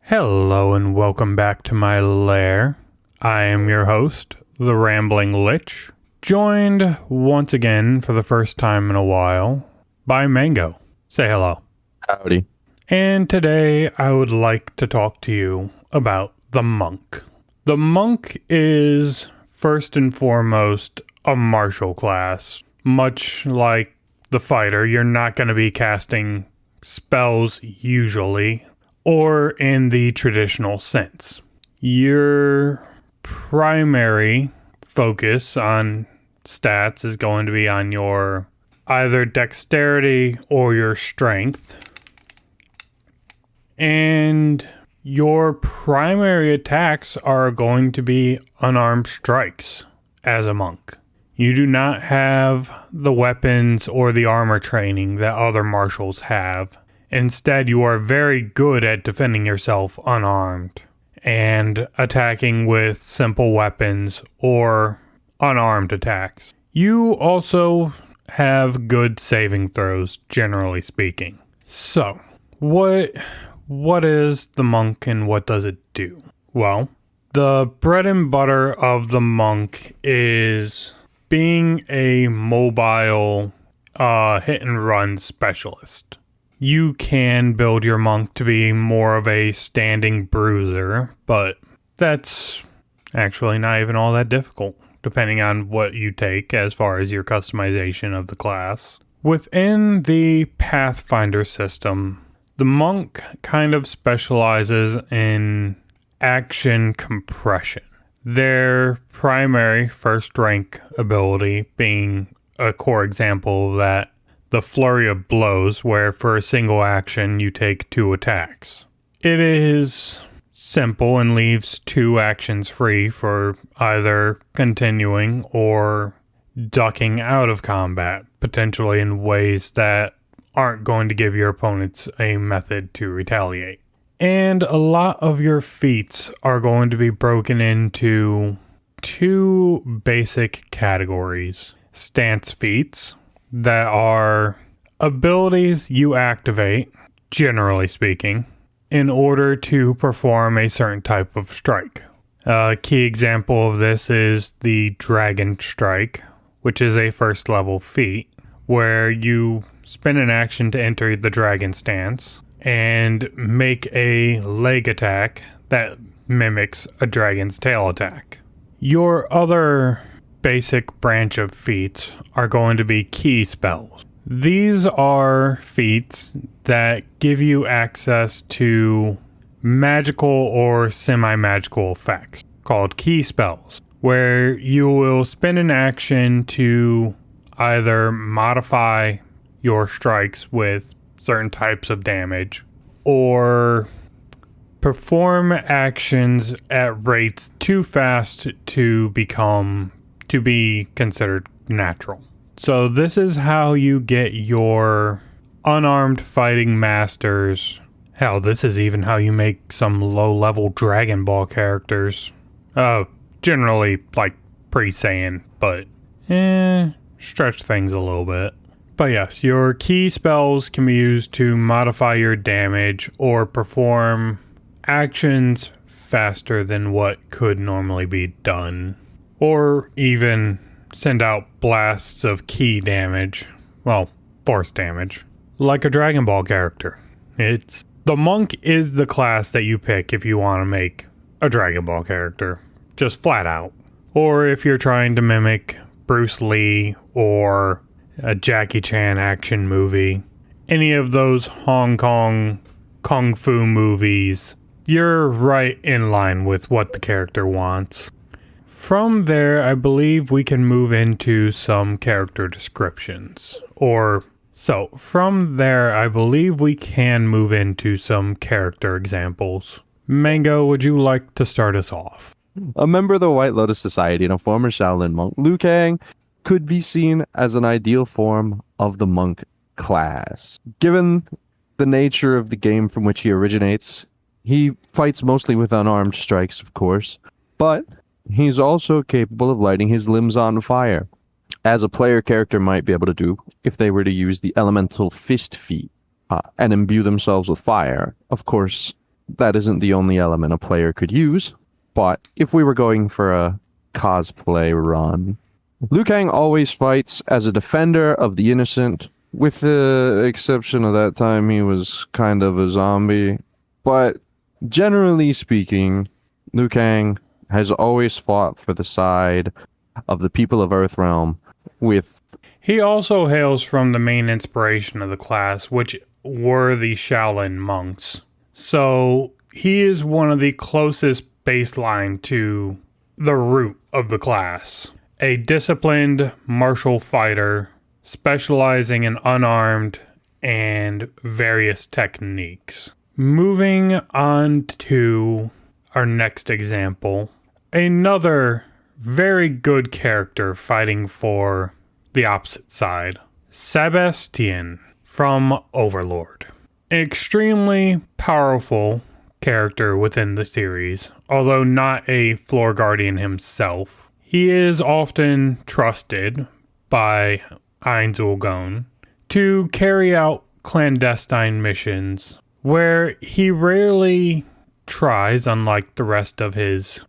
Hello and welcome back to my lair. I am your host, the Rambling Lich, joined once again for the first time in a while by Mango. Say hello. Howdy. And today I would like to talk to you about the monk. The monk is first and foremost a martial class. Much like the fighter, you're not going to be casting spells usually, or in the traditional sense. Your primary focus on stats is going to be on your either dexterity or your strength. And your primary attacks are going to be unarmed strikes as a monk. You do not have the weapons or the armor training that other martials have. Instead, you are very good at defending yourself unarmed and attacking with simple weapons or unarmed attacks. You also have good saving throws, generally speaking. So, what is the monk and what does it do? Well, the bread and butter of the monk is being a mobile hit and run specialist. You can build your monk to be more of a standing bruiser, but that's actually not even all that difficult, depending on what you take as far as your customization of the class. Within the Pathfinder system, the monk kind of specializes in action compression. Their primary first rank ability being a core example of that, the Flurry of Blows, where for a single action you take 2 attacks. It is simple and leaves 2 actions free for either continuing or ducking out of combat, potentially in ways that aren't going to give your opponents a method to retaliate. And a lot of your feats are going to be broken into 2 basic categories. Stance feats, that are abilities you activate, generally speaking, in order to perform a certain type of strike. A key example of this is the Dragon Strike, which is a first level feat, where you spend an action to enter the dragon stance and make a leg attack that mimics a dragon's tail attack. Your other basic branch of feats are going to be key spells. These are feats that give you access to magical or semi-magical effects called key spells, where you will spend an action to either modify your strikes with certain types of damage or perform actions at rates too fast to be considered natural. So this is how you get your unarmed fighting masters. Hell, this is even how you make some low-level Dragon Ball characters. Generally, like, pre-Saiyan, but stretch things a little bit. But yes, your key spells can be used to modify your damage or perform actions faster than what could normally be done. Or even send out blasts of key damage. Well, force damage. Like a Dragon Ball character. The monk is the class that you pick if you want to make a Dragon Ball character. Just flat out. Or if you're trying to mimic Bruce Lee or a Jackie Chan action movie. Any of those Hong Kong kung fu movies. You're right in line with what the character wants. From there, I believe we can move into some character descriptions. From there, I believe we can move into some character examples. Mango, would you like to start us off? A member of the White Lotus Society and a former Shaolin monk, Liu Kang could be seen as an ideal form of the monk class. Given the nature of the game from which he originates, he fights mostly with unarmed strikes, of course, but he's also capable of lighting his limbs on fire, as a player character might be able to do if they were to use the Elemental Fist feat and imbue themselves with fire. Of course, that isn't the only element a player could use, but if we were going for a cosplay run, Liu Kang always fights as a defender of the innocent, with the exception of that time he was kind of a zombie. But generally speaking, Liu Kang has always fought for the side of the people of Earthrealm with... He also hails from the main inspiration of the class, which were the Shaolin monks. So he is one of the closest baseline to the root of the class. A disciplined martial fighter specializing in unarmed and various techniques. Moving on to our next example, another very good character fighting for the opposite side, Sebastian from Overlord. An extremely powerful character within the series, although not a floor guardian himself. He is often trusted by Ainz Ooal Gown to carry out clandestine missions where he rarely tries, unlike the rest of his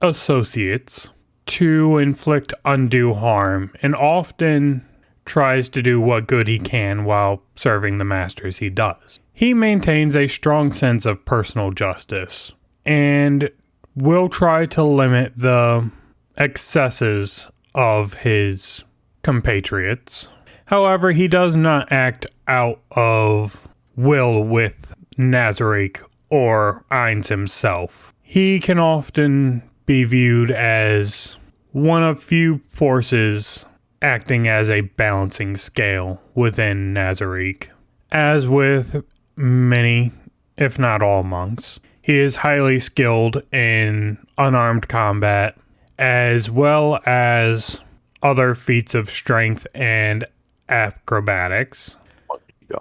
associates, to inflict undue harm, and often tries to do what good he can while serving the masters he does. He maintains a strong sense of personal justice and will try to limit the excesses of his compatriots. However, he does not act out of will with Nazarick or Ainz himself. He can often be viewed as one of few forces acting as a balancing scale within Nazarick. As with many, if not all monks, he is highly skilled in unarmed combat, as well as other feats of strength and acrobatics.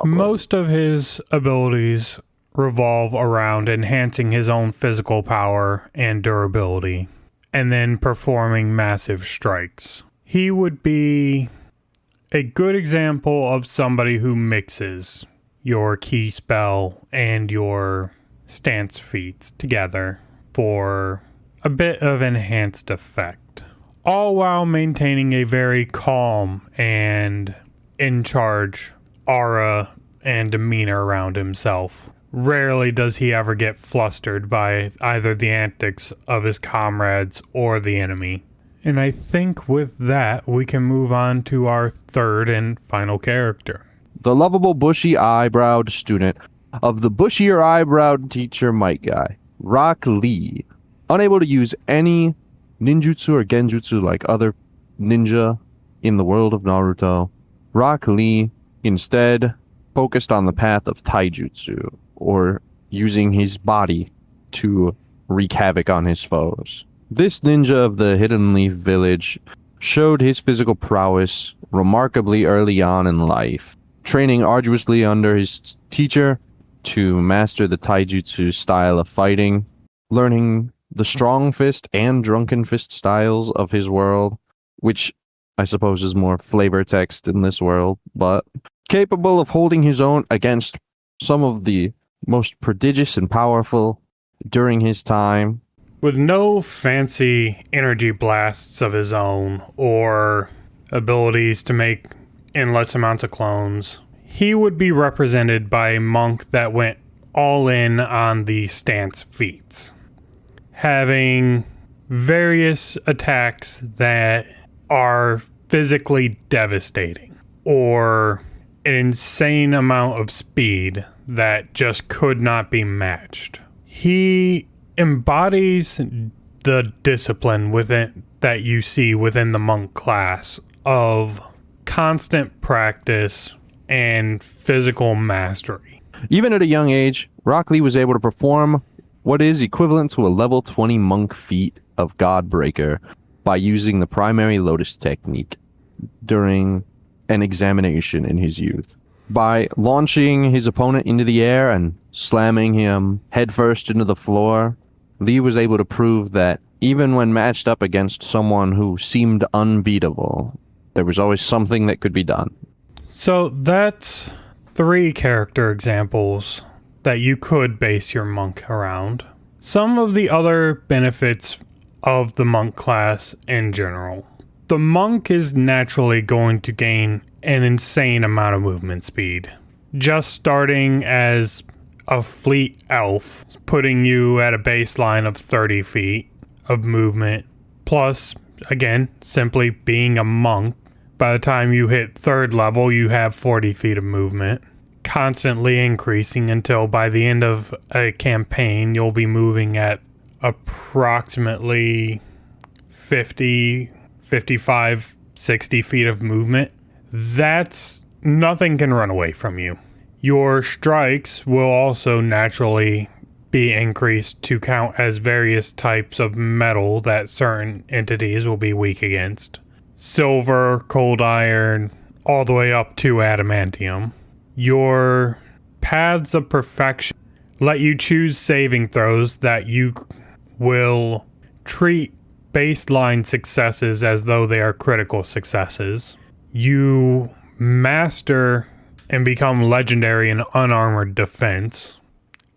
Most of his abilities revolve around enhancing his own physical power and durability, and then performing massive strikes. He would be a good example of somebody who mixes your key spell and your stance feats together for a bit of enhanced effect, all while maintaining a very calm and in charge aura and demeanor around himself. Rarely does he ever get flustered by either the antics of his comrades or the enemy. And I think with that, we can move on to our third and final character. The lovable bushy-eyebrowed student of the bushier-eyebrowed teacher Might Guy, Rock Lee. Unable to use any ninjutsu or genjutsu like other ninja in the world of Naruto, Rock Lee instead focused on the path of taijutsu, or using his body to wreak havoc on his foes. This ninja of the Hidden Leaf Village showed his physical prowess remarkably early on in life, training arduously under his teacher to master the taijutsu style of fighting, learning the strong fist and drunken fist styles of his world, which I suppose is more flavor text in this world, but capable of holding his own against some of the most prodigious and powerful during his time. With no fancy energy blasts of his own or abilities to make endless amounts of clones, he would be represented by a monk that went all in on the stance feats, having various attacks that are physically devastating, or an insane amount of speed that just could not be matched. He embodies the discipline within that you see within the monk class of constant practice and physical mastery. Even at a young age, Rock Lee was able to perform what is equivalent to a level 20 monk feat of Godbreaker by using the primary lotus technique during an examination in his youth. By launching his opponent into the air and slamming him headfirst into the floor, Lee was able to prove that even when matched up against someone who seemed unbeatable, there was always something that could be done. So that's 3 character examples that you could base your monk around. Some of the other benefits of the monk class in general. The monk is naturally going to gain an insane amount of movement speed. Just starting as a fleet elf, putting you at a baseline of 30 feet of movement, plus, again, simply being a monk. By the time you hit 3rd level, you have 40 feet of movement, constantly increasing until by the end of a campaign, you'll be moving at approximately 50, 55, 60 feet of movement. That's nothing can run away from you. Your strikes will also naturally be increased to count as various types of metal that certain entities will be weak against. Silver, cold iron, all the way up to adamantium. Your paths of perfection let you choose saving throws that you will treat baseline successes as though they are critical successes. You master and become legendary in unarmored defense.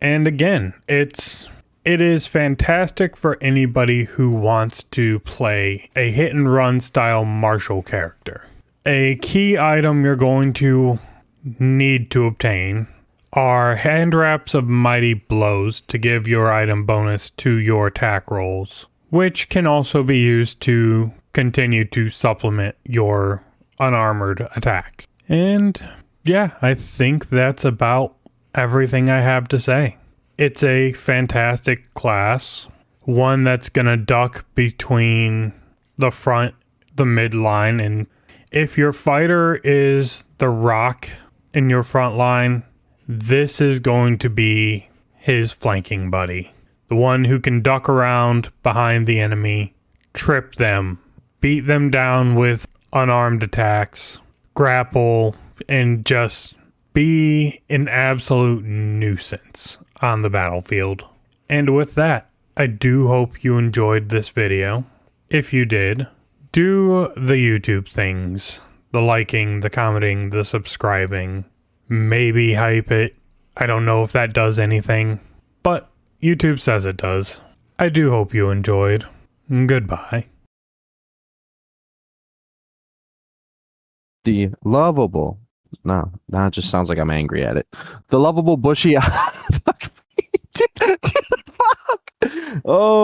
And again, it is fantastic for anybody who wants to play a hit and run style martial character. A key item you're going to need to obtain are hand wraps of mighty blows to give your item bonus to your attack rolls, which can also be used to continue to supplement your unarmored attacks. And yeah, I think that's about everything I have to say. It's a fantastic class, one that's gonna duck between the front, the midline, and if your fighter is the rock in your front line, this is going to be his flanking buddy. The one who can duck around behind the enemy, trip them, beat them down with unarmed attacks, grapple, and just be an absolute nuisance on the battlefield. And with that, I do hope you enjoyed this video. If you did, do the YouTube things. The liking, the commenting, the subscribing. Maybe hype it. I don't know if that does anything, but YouTube says it does. I do hope you enjoyed. Goodbye. The lovable. No, it just sounds like I'm angry at it. The lovable bushy. Fuck. Oh.